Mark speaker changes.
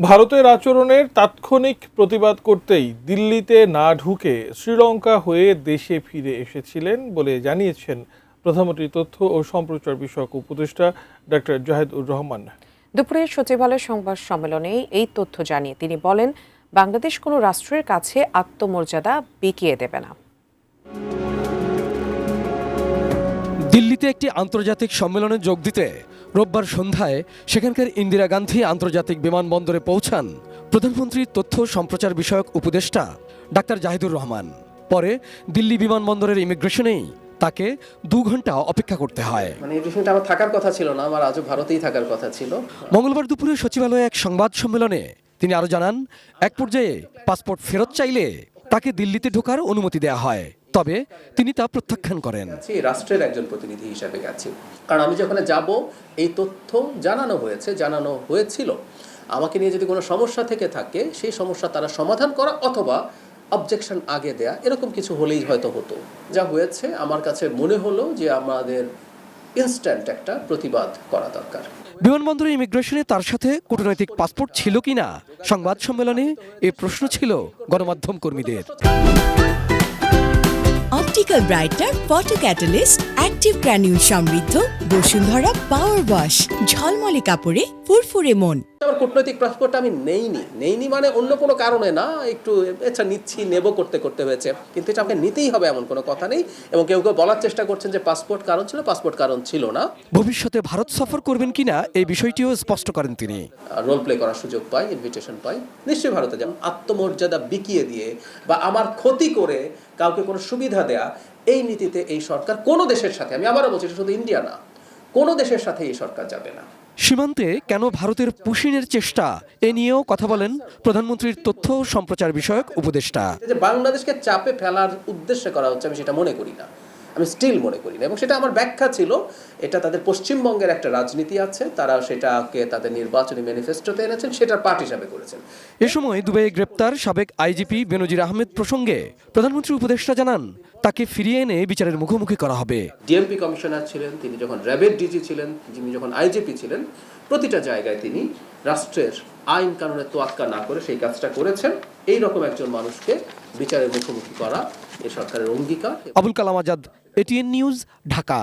Speaker 1: ভারতের আচরণের তাৎক্ষণিক প্রতিবাদ করতেই দিল্লিতে না ঢুকে শ্রীলঙ্কা হয়ে দেশে ফিরে এসেছিলেন বলে জানিয়েছেন প্রধানমন্ত্রী তথ্য ও সম্প্রচার বিষয়ক উপদেষ্টা ডক্টর জাহিদুর রহমান।
Speaker 2: দুপুরে সচিবালয় সংবাদ সম্মেলনে এই তথ্য জানিয়ে তিনি বলেন, বাংলাদেশ কোনো রাষ্ট্রের কাছে আত্মমর্যাদা বিকিয়ে দেবে না।
Speaker 3: দিল্লিতে একটি আন্তর্জাতিক সম্মেলনে যোগ দিতে রোববার সন্ধ্যায় সেখানকার ইন্দিরা গান্ধী আন্তর্জাতিক বিমানবন্দরে পৌঁছান প্রধানমন্ত্রীর তথ্য সম্প্রচার বিষয়ক উপদেষ্টা ডাক্তার জাহিদুর রহমান। পরে দিল্লি বিমানবন্দরের ইমিগ্রেশনেই তাকে 2 ঘন্টা অপেক্ষা করতে হয়।
Speaker 4: ইমিগ্রেশনটা আমার থাকার কথা ছিল না, আমার আজও ভারতেই থাকার কথা ছিল।
Speaker 3: মঙ্গলবার দুপুরে সচিবালয়ে এক সংবাদ সম্মেলনে তিনি আরও জানান, এক পর্যায়ে পাসপোর্ট ফেরত চাইলে তাকে দিল্লিতে ঢোকার অনুমতি দেওয়া হয়, তবে তিনি তা প্রত্যাখ্যান করেন।
Speaker 4: রাষ্ট্রের একজন প্রতিনিধি হিসেবে গেছি, কারণ আমি যখন যাব এই তথ্য জানানো হয়েছিল আমাকে নিয়ে যদি কোনো সমস্যা থেকে থাকে সেই সমস্যা তারা সমাধান করা অথবা অবজেকশন আগে দেয়া, এরকম কিছু হলেই হয়তো হতো। যা হয়েছে আমার কাছে মনে হলো যে আমাদের ইনস্ট্যান্ট একটা প্রতিবাদ করা দরকার।
Speaker 3: বিমানবন্দরে ইমিগ্রেশনে তার সাথে কূটনৈতিক পাসপোর্ট ছিল কিনা সংবাদ সম্মেলনে এই প্রশ্ন ছিল গণমাধ্যম কর্মীদের।
Speaker 5: Optical brighter photo catalyst active granule সমৃদ্ধ বসুন্ধরা পাওয়ার ওয়াশ, ঝলমলে কাপড়ে ফুরফুরে মন।
Speaker 4: আমার কূটনৈতিক পাসপোর্ট আমি নেইনি মানে অন্য কোনো কারণে না, একটু নেব করতে হয়েছে, কিন্তু এটা আমাকে নিতেই হবে এমন কোনো কথা নেই। এবং কেউ বলার চেষ্টা করছেন যে পাসপোর্ট কারণ ছিল না।
Speaker 3: ভবিষ্যতে ভারত সফর করবেন কিনা এই বিষয়টিও স্পষ্ট করেন তিনি।
Speaker 4: রোল প্লে করার সুযোগ পাই, ইনভিটেশন পাই, নিশ্চয়ই ভারতে যাব। আত্মমর্যাদা বিকিয়ে দিয়ে বা আমার ক্ষতি করে কাউকে কোনো সুবিধা দেয়া, এই নীতিতে এই সরকার কোনো দেশের সাথে, আমি আবারও বলছি শুধু ইন্ডিয়া না, কোনো দেশের সাথে এই সরকার যাবে না।
Speaker 3: সীমান্তে কেন ভারতের পুশিনের চেষ্টা, এ নিয়েও কথা বলেন প্রধানমন্ত্রীর তথ্য সম্প্রচার বিষয়ক উপদেষ্টা।
Speaker 4: যে বাংলাদেশকে চাপে ফেলার উদ্দেশ্যে করা হচ্ছে, আমি সেটা মনে করি না, আমি স্টিল মনে করি না। এবং সেটা আমার ব্যাখ্যা ছিল, এটা তাদের পশ্চিমবঙ্গের একটা রাজনীতি আছে, তারা সেটাকে তাদের নির্বাচনী ম্যানিফেস্টোতে এনেছেন, সেটার পার্ট হিসাবে করেছেন।
Speaker 3: এ সময় দুবাইয়ে গ্রেপ্তার সাবেক আইজিপি বেনজির আহমেদ প্রসঙ্গে প্রধানমন্ত্রী উপদেষ্টা জানান, তাকে ফিরিয়ে এনে বিচারের মুখোমুখি করা হবে।
Speaker 4: ডিএমপি কমিশনার ছিলেন, তিনি যখন র্যাবের ডিজি ছিলেন, তিনি যখন আইজিপি ছিলেন, প্রতিটা জায়গায় তিনি রাষ্ট্রের আইন কানুনের তোয়াক্কা না করে সেই কাজটা করেছেন। এই রকম একজন মানুষকে বিচারের মুখোমুখি করা এই সরকারের অঙ্গীকার।
Speaker 3: Abul Kalam Azad, ATN news, Dhaka.